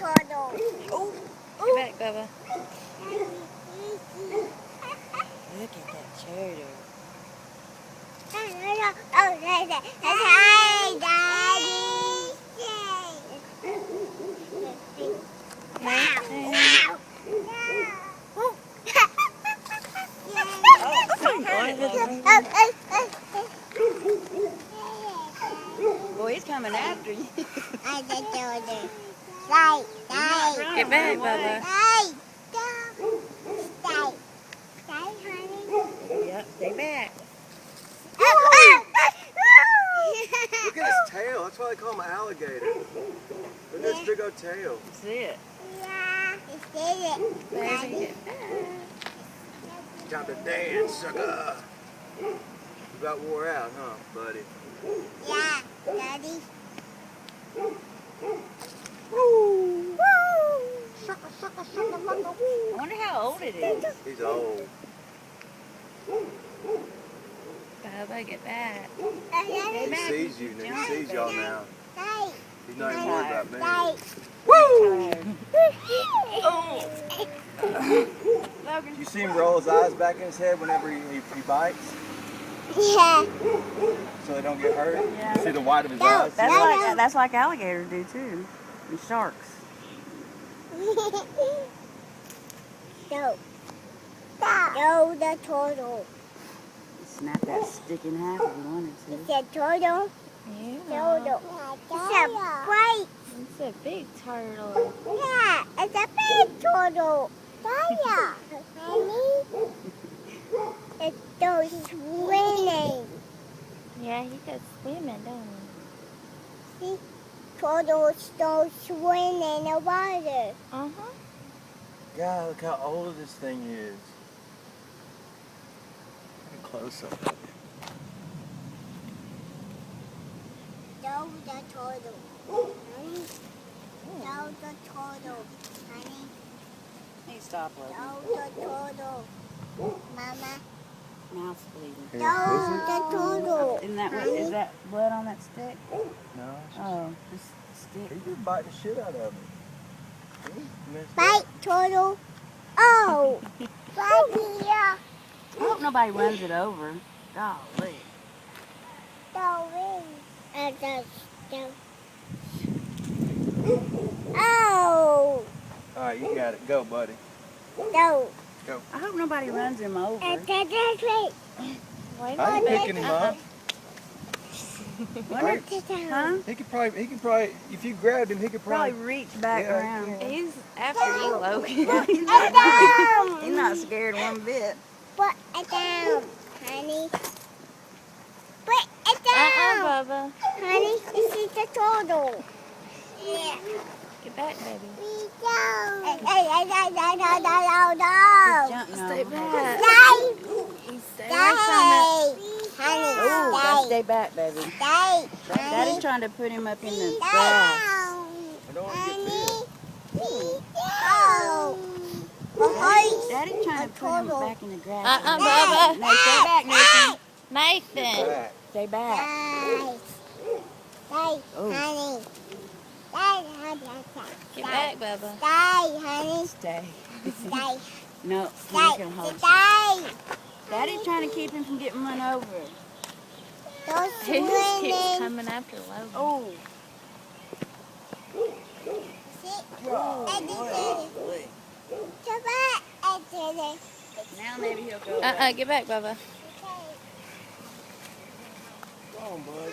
turtle. Get back, Bubba. Look at that turtle. Hey, Daddy. Boy, he's coming after you. Get back, Bubba. Yep, stay back. Look at his tail. That's why they call him an alligator. Look at his big old tail. That's it. Time to dance, sucker. You about wore out, huh, buddy? Yeah, Daddy. Woo! I wonder how old it is. He's old. Bubba, get back. He sees you. He sees y'all now. He's not even worried about me. Logan. You see him roll his eyes back in his head whenever he bites, Yeah. so they don't get hurt? Yeah. See the white of his No, eyes? That's like alligators do too. And sharks. No. No, the turtle. Snap that stick in half if you wanted It's to. a turtle. Yeah. Turtle. It's a bright. It's a big turtle. Yeah, it's a big turtle. Yeah. Honey. It's those swimming. Yeah, he does swimming, don't See? Turtles don't swim in the water. he? Uh-huh. God, look how old this thing is. Look close up. No, the turtle. Honey. No, the turtle. Honey. Hey, stop, Logan. No, the turtle. Mama. Mouth's bleeding. No, the turtle. Isn't that what? Is that blood on that stick? No, it's just, Oh, just the stick. he just bite the shit out of me. Bite turtle. Oh. Right here. I hope nobody runs it over. Golly. The wing. And the Oh. All right, you got it. Go, buddy. No. I hope nobody runs him over. And the Wait I ain't a minute. picking him up. Wonder, huh? He could probably, if you grabbed him, he could Probably probably. reach back Yeah, around. He's after you, Logan. He's not scared one bit. Put it down, honey. Put it down. Bubba. Honey, this is the turtle. Yeah. Get back, baby. We go. Jump, no. Stay back. Stay. He's Stay. staying Honey, Oh, gotta stay. stay back, baby. Stay. Daddy's trying to put him up in the grass. Down. I don't want to get bit. Go. Boy. Daddy's trying to put him back in the grass. Bubba. No, stay back, Nathan. Nathan. Back. Stay back. Stay. Stay, Oh. honey. Stay. Get back, Bubba. Stay, honey. Stay. Stay. No, he's Stay. gonna hold you. Stay. Daddy's trying to keep him from getting run over. Don't He just keeps swim in. coming after Logan. Oh. Now maybe he'll go. Get back, Bubba. Come on, bud.